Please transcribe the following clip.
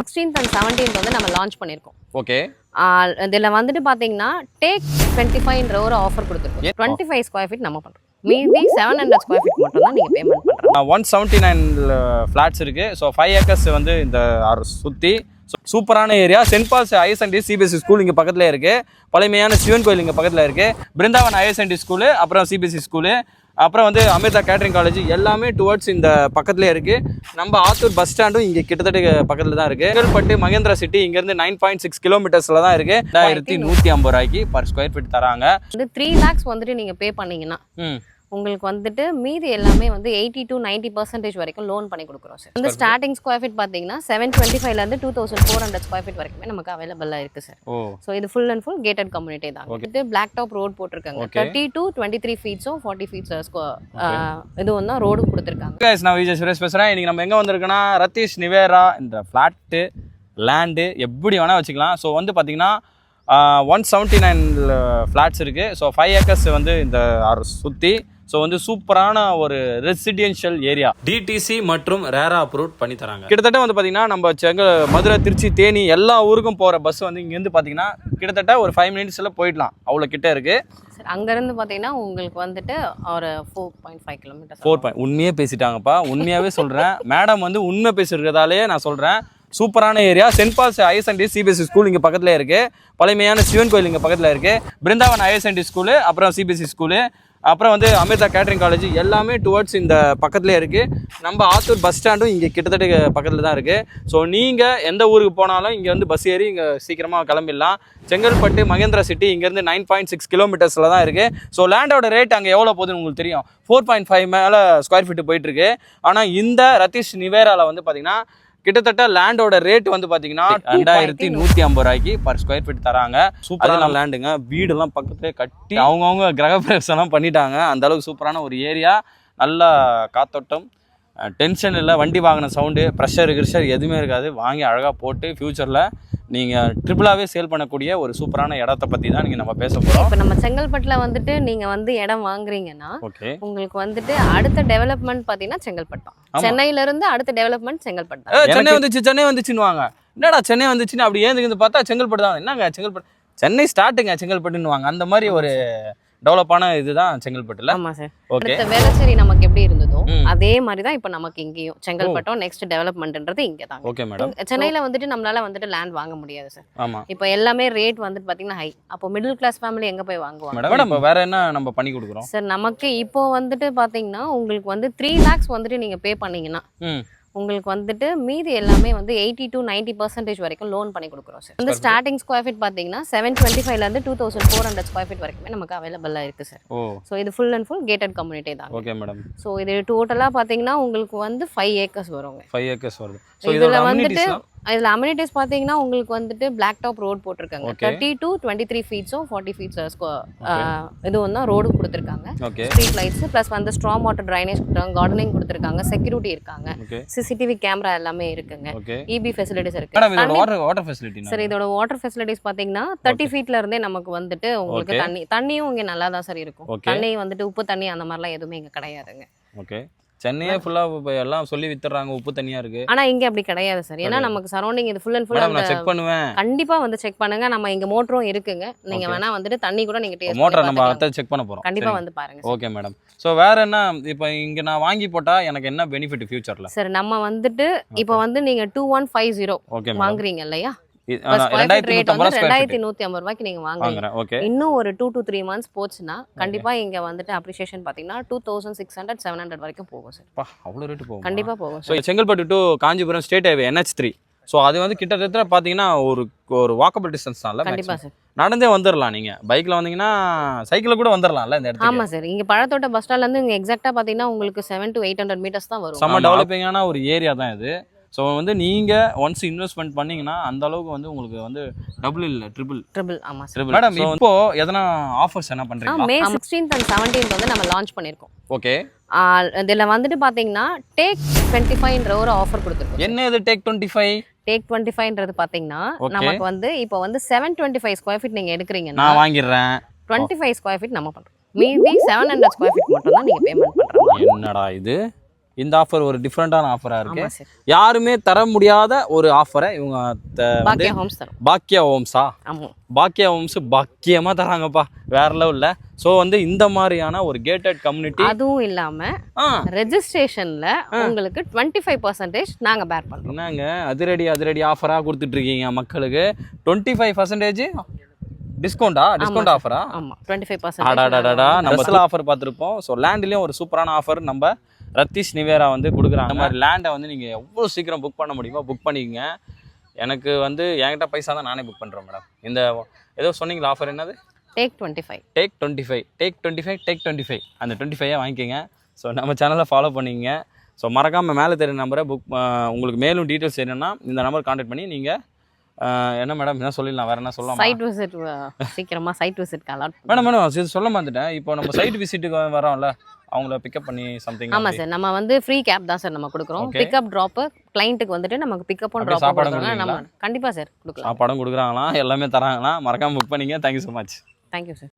16th and 17th வந்து நம்ம launch பண்ணியிருக்கோம். ஓகே. இதில் வந்துட்டு பார்த்தீங்கன்னா டேக் 25ன்ற ஒரு ஆஃபர் கொடுத்துருக்கோம். 25 ஸ்கொயர் ஃபீட் நம்ம பண்ணுறோம். மீதி 700 ஸ்கொயர் ஃபீட் மட்டும் தான் நீங்கள் பேமெண்ட் பண்ணுறோம். 179 ஃப்ளாட்ஸ் இருக்குது. ஸோ 5 ஏக்கர்ஸ் வந்து இந்த சுற்றி சூப்பரான area. Saint Paul's ISNT CBSE school இங்கே பக்கத்தில் இருக்குது. பழமையான சிவன் கோயில் இங்கே பக்கத்தில் இருக்குது. பிருந்தாவன் ஐஎஸ்என்டி ஸ்கூலு, அப்புறம் சிபிஎஸ்சி ஸ்கூலு, அப்புறம் வந்து அமிர்தா கேட்டரிங் காலேஜ் எல்லாமே டுவர்ட்ஸ் இந்த பக்கத்துலேயே இருக்குது. நம்ம ஆத்தூர் பஸ் ஸ்டாண்டும் இங்கே கிட்டத்தட்ட பக்கத்தில் தான் இருக்குது. செங்கல்பட்டு மகேந்திரா சிட்டி இங்கேருந்து 9.6 கிலோமீட்டர்ஸில் தான் இருக்குது. 2150 ரூபாய்க்கு பர் ஸ்கொயர் ஃபீட் தராங்க. வந்து 3 lakhs வந்துட்டு நீங்கள் பே பண்ணீங்கன்னா உங்களுக்கு வந்துட்டு மீதி எல்லாமே வந்து 80 to 90% வரைக்கும் லோன் பண்ணி கொடுக்குறோம் சார். வந்து ஸ்டார்டிங் ஸ்கொயர் ஃபீட் பார்த்தீங்கன்னா 725லேருந்து 2400 ஸ்கொயர் ஃபீட் வரைக்குமே நமக்கு அவைலபிளாக இருக்குது சார். ஸோ இது full and full gated community தான். வந்துட்டு பிளாக் டாப் ரோடு போட்டிருக்காங்க. 30 to 23 ஃபீட்ஸும் 40 ஃபீட்ஸ் இது வந்து ரோடு கொடுத்துருக்காங்க. நான் விஜய் சுரேஷ் பேசுகிறேன். இன்றைக்கி நம்ம எங்கே வந்திருக்கோன்னா ரத்தீஷ் நிவேரா இந்த ஃப்ளாட்டு லேண்டு எப்படி வேணால் வச்சுக்கலாம். ஸோ வந்து பார்த்தீங்கன்னா 179 ஃப்ளாட்ஸ் இருக்குது. ஸோ 5 ஏக்கர்ஸ் வந்து இந்த சுற்றி ஸோ வந்து சூப்பரான ஒரு ரெசிடென்ஷியல் ஏரியா. டிடிசி மற்றும் ரேரா அப்ரூவ் பண்ணி தராங்க. கிட்டத்தட்ட வந்து பார்த்தீங்கன்னா நம்ம மதுரை, திருச்சி, தேனி எல்லா ஊருக்கும் போகிற பஸ் வந்து இங்கேருந்து பார்த்தீங்கன்னா கிட்டத்தட்ட ஒரு 5 minutesல போயிடலாம். அவ்வளோ கிட்ட இருக்குது சார். அங்கேருந்து பார்த்தீங்கன்னா உங்களுக்கு வந்துட்டு ஒரு 4.5 கிலோமீட்டர். 4. உண்மையே பேசிட்டாங்கப்பா, உண்மையாகவே சொல்கிறேன். மேடம் வந்து உண்மை பேசுகிறதாலே நான் சொல்கிறேன். சூப்பரான area. Saint Paul's ISNT CBSE school இங்கே பக்கத்தில் இருக்குது. பழமையான சிவன் கோயில் இங்கே பக்கத்தில் இருக்குது. பிருந்தாவன் ஐஎஸ்என்டி ஸ்கூலு, அப்புறம் சிபிஎஸ்சி ஸ்கூலு, அப்புறம் வந்து அமிர்தா கேட்டரிங் காலேஜ் எல்லாமே டுவர்ட்ஸ் இந்த பக்கத்துலேயே இருக்குது. நம்ம ஆத்தூர் பஸ் ஸ்டாண்டும் இங்கே கிட்டத்தட்ட பக்கத்தில் தான் இருக்குது. ஸோ நீங்கள் எந்த ஊருக்கு போனாலும் இங்கே வந்து பஸ் ஏறி இங்கே சீக்கிரமாக கிளம்பிடலாம். செங்கல்பட்டு மகேந்திரா சிட்டி இங்கேருந்து 9.6 கிலோமீட்டர்ஸில் தான் இருக்குது. ஸோ லேண்டோட ரேட் அங்கே எவ்வளோ போகுதுன்னு உங்களுக்கு தெரியும். 4.5 மேலே ஸ்கொயர் ஃபீட்டு போயிட்டுருக்கு. ஆனால் இந்த ரத்தீஷ் நிவேராவில் வந்து பார்த்திங்கன்னா கிட்டத்தட்ட லேண்டோட ரேட் வந்து பார்த்தீங்கன்னா 2150 ரூபாய்க்கு பர் ஸ்கொயர் ஃபீட் தராங்க. சூப்பரான லேண்டுங்க. வீடெல்லாம் பக்கத்துலேயே கட்டி அவங்கவுங்க கிரகப்பிரவேசம்லாம் பண்ணிட்டாங்க. அந்த அளவுக்கு சூப்பரான ஒரு ஏரியா. நல்லா காத்தோட்டம், டென்ஷன் இல்லை, வண்டி வாங்கின சவுண்டு, ப்ரெஷர் கிரெஷர் எதுவுமே இருக்காது. வாங்கி அழகாக போட்டு ஃப்யூச்சரில் நீங்கள் ட்ரிபிளாகவே சேல் பண்ணக்கூடிய ஒரு சூப்பரான இடத்த பற்றி தான் நீங்கள் நம்ம பேச போகிறோம். இப்போ நம்ம செங்கல்பட்டில் வந்துட்டு நீங்கள் வந்து இடம் வாங்குறீங்கன்னா ஓகே, உங்களுக்கு வந்துட்டு அடுத்த டெவலப்மெண்ட் பார்த்தீங்கன்னா செங்கல்பட்டு. சென்னையிலேருந்து அடுத்த டெவலப்மெண்ட் செங்கல்பட்டு. சென்னை வந்துச்சுன்னு வாங்க. என்னடா சென்னை வந்துச்சுன்னு அப்படி ஏந்துக்கு பார்த்தா செங்கல்பட்டு தான். என்னங்க செங்கல்பட்டு, சென்னை ஸ்டார்ட்டுங்க செங்கல்பட்டுன்னு வாங்க. அந்த மாதிரி ஒரு டெவலப்பான இதுதான் செங்கல்பட்டுல. ஆமா சார். அடுத்த வேளச்சேரி நமக்கு எப்படி இருந்ததோ அதே மாதிரி தான் இப்போ நமக்கு இங்கேயும் செங்கல்பட்டும் நெக்ஸ்ட் டெவலப்மெண்ட்ன்றது இங்கே தான். Okay madam. சென்னையில் வந்துட்டு நம்மளால வந்துட்டு லேண்ட் வாங்க முடியாது சார். ஆமா. இப்போ எல்லாமே ரேட் வந்துட்டு பார்த்தீங்கன்னா ஹை. அப்போ மிடில் கிளாஸ் ஃபேமிலி எங்கே போய் வாங்குவாங்க மேடம்? வேற என்ன நம்ம பண்ணி கொடுக்குறோம் சார்? நமக்கு இப்போ வந்துட்டு பார்த்தீங்கன்னா உங்களுக்கு வந்து 3 lakhs வந்துட்டு நீங்கள் பே பண்ணீங்கன்னா உங்களுக்கு வந்துட்டு மீதி எல்லாமே வந்து 80 to 90% வரைக்கும் லோன் பண்ணி கொடுக்குறோம் சார். வந்து ஸ்டார்டிங் ஸ்கொயர் ஃபீட் பார்த்தீங்கன்னா 725லேருந்து 2400 ஸ்கொயர் ஃபீட் வரைக்குமே நமக்கு அவைலபிளாக இருக்குது சார். ஸோ இது full and full gated community தான். Okay madam. ஸோ இது டோட்டலாக பார்த்தீங்கன்னா உங்களுக்கு வந்து 5 ஏக்கர்ஸ் வருங்க. 5 ஏக்கர்ஸ் வருது. இதில் வந்துட்டு இதில் அம்யூனிட்டிஸ் பார்த்தீங்கன்னா உங்களுக்கு வந்துட்டு பிளாக் டாப் ரோடு போட்டிருக்காங்க. 30 to 23 ஃபீட்ஸும் 40 ஃபீட்ஸ் இது வந்து ரோடு கொடுத்துருக்காங்க. ஸ்ட்ரீட் லைட்ஸ் ப்ளஸ் வந்து ஸ்ட்ராங் வாட்டர் ட்ரைனேஜ் கொடுத்துருக்காங்க, கார்டனிங் கொடுத்துருக்காங்க, செக்யூரிட்டி இருக்காங்க, சிசிடிவி கேமரா எல்லாமே இருக்குங்க, இபி ஃபெசிலிட்டிஸ் இருக்கு. சார் இதோட வாட்டர் ஃபெசிலிட்டிஸ் பார்த்தீங்கன்னா 30 ஃபீட்ல இருந்தே நமக்கு வந்துட்டு உங்களுக்கு தண்ணியும் இங்கே நல்லா தான் சார் இருக்கும். தண்ணி வந்துட்டு உப்பு தண்ணி அந்த மாதிரிலாம் எதுவுமே இங்கே கிடையாதுங்க. ஓகே. சென்னையே ஃபுல்லாக எல்லாம் சொல்லி வித்துறாங்க, உப்பு தண்ணியா இருக்கு. ஆனா இங்க அப்படி கிடையாது சார். ஏன்னா நமக்கு சரௌண்டிங் இது ஃபுல் அண்ட் ஃபுல் நான் செக் பண்ணுவேன். கண்டிப்பா வந்து செக் பண்ணுங்க. நம்ம இங்க மோட்டரும் இருக்குங்க. நீங்க வேணா வந்துட்டு தண்ணி கூட நீங்க டேஸ்ட் மோட்டர் நம்ம அத செக் பண்ண போறோம். கண்டிப்பா வந்து பாருங்க. Okay madam. சோ வேற என்ன இப்போ இங்க நான் வாங்கி போட்டா எனக்கு என்ன பெனிஃபிட் ஃபியூச்சர்ல? சார் நம்ம வந்துட்டு இப்போ வந்து நீங்க 2150 வாங்குறீங்க இல்லையா? 2150 ரூபாய்க்கு நீங்க வாங்குறீங்க. இன்னும் ஒரு 2 to 3 months போச்சுன்னா கண்டிப்பா இங்க வந்துட்டு அப்ரிசியேஷன் பாத்தீங்கன்னா 2600 700 வரைக்கும் போகும் சார். அவ்வளவு ரேட் போகும். கண்டிப்பா போகும். So Chengalpattu to Kanchipuram state highway NH3. So அது வந்து கிட்டத்தட்ட பார்த்தீங்கன்னா ஒரு வாக்கபிள் டிஸ்டன்ஸ் தான். கண்டிப்பாக சார். நடந்தே வந்துடலாம். நீங்கள் பைக்கில் வந்தீங்கன்னா சைக்கிளில் கூட வந்துடலாம்ல இந்த இடத்துக்கு. ஆமாம் சார். இங்கே பழத்தோட்ட பஸ் ஸ்டாண்ட்லேருந்து இங்கே எக்ஸாக்டாக பார்த்தீங்கன்னா உங்களுக்கு 700 to 800 மீட்டர்ஸ் தான் வரும். செம்ம டெவலப்பிங்கான ஒரு ஏரியா தான் இது. ஸோ வந்து நீங்கள் ஒன்ஸ் இன்வெஸ்ட்மெண்ட் பண்ணிங்கன்னா அந்த அளவுக்கு வந்து உங்களுக்கு வந்து டபுள் இல்லை ட்ரிபிள். ஆமாம் சார். மேடம் இப்போ எதனா ஆஃபர்ஸ் என்ன பண்ணுறீங்க? May 16th and 17th வந்து நம்ம லான்ச் பண்ணியிருக்கோம். ஓகே. இதில் வந்துட்டு பார்த்தீங்கன்னா டேக் 25ன்ற ஒரு ஆஃபர் கொடுத்துருக்கோம். என்ன இது டேக் 25? டேக் 25ன்றது பார்த்தீங்கன்னா நமக்கு வந்து இப்போ வந்து 725 ஸ்கொயர் ஃபீட் நீங்கள் எடுக்கிறீங்கன்னா நான் வாங்கிடுறேன். 25 ஸ்கொயர் ஃபீட் நம்ம பண்ணுறோம். மீதி 700 ஸ்கொயர் ஃபீட் மட்டும் தான் நீங்கள் பேமெண்ட் பண்ணுறோம். என்னடா இது இந்த ஆஃபர் ஒரு டிஃப்ரெண்டான ஆஃபராக இருக்கு. ஆமா சார். யாருமே தர முடியாத ஒரு ஆஃபரை இவங்க வந்து பாக்கியா ஹோம்ஸ் தரும். பாக்கியா ஹோம்ஸா? ஆமா. பாக்கியா ஹோம்ஸ் பாக்கியமாக தராங்கப்பா, வேற லெவலில். ஸோ வந்து இந்த மாதிரியான ஒரு கேட்டட் கம்யூனிட்டி. அதுவும் இல்லாம ரெஜிஸ்ட்ரேஷன்ல உங்களுக்கு 25% நாங்க பேர் பண்றோம். என்னங்க அதிரடி ஆஃபராக கொடுத்துட்டு இருக்கீங்க மக்களுக்கு? 25% டிஸ்கவுண்ட் ஆஃபரா? ஆமா 25%. அடாடாடா, நம்ம சில ஆஃபர் பார்த்துருப்போம். ஸோ லேண்ட்லேயும் ஒரு சூப்பரான ஆஃபர் நம்ம ரத்தீஷ் நிவேரா வந்து கொடுக்குறாங்க. அந்த மாதிரி லேண்டை வந்து நீங்கள் எவ்வளோ சீக்கிரம் புக் பண்ண முடியுமோ புக் பண்ணிக்கங்க. எனக்கு வந்து என்கிட்ட பைசா தான், நானே புக் பண்ணுறேன் மேடம். இந்த ஏதோ சொன்னீங்களா ஆஃபர், என்னது? டேக் 25. டேக் 25 அந்த 25 வாங்கிக்கோங்க. ஸோ நம்ம சேனலை ஃபாலோ பண்ணிக்கங்க. ஸோ மறக்காமல் மேலே தெரியும் நம்பரை உங்களுக்கு மேலும் டீட்டெயில்ஸ் என்னென்னா இந்த நம்பர் கான்டாக்ட் பண்ணி நீங்கள் என்ன மேடம் என்ன சொல்லிடலாம், வேறு என்ன சொல்லலாம்? சைட் விசிட் சீக்கிரமா சைட் விசிட்க்கு அலாட் மேடம் இது சொல்ல மாட்டேன். இப்போ நம்ம சைட் விசிட்டுக்கு வரோம்ல, அவங்கள பிக்கப் பண்ணி சம்திங். ஆமா சார், நம்ம வந்து ஃப்ரீ கேப் தான் சார் நம்ம கொடுக்குறோம். பிக்கப் ட்ராப் கிளைண்ட்டுக்கு வந்துட்டு நமக்கு பிக்கப் அண்ட் ட்ராப் கொடுக்குறாங்க. நம்ம கண்டிப்பா சார் கொடுக்கலாம். சாப்பாடும் கொடுக்குறாங்களா, எல்லாமே தராங்களா? மறக்காம புக் பண்ணிங்க. Thank you so much. Thank you sir.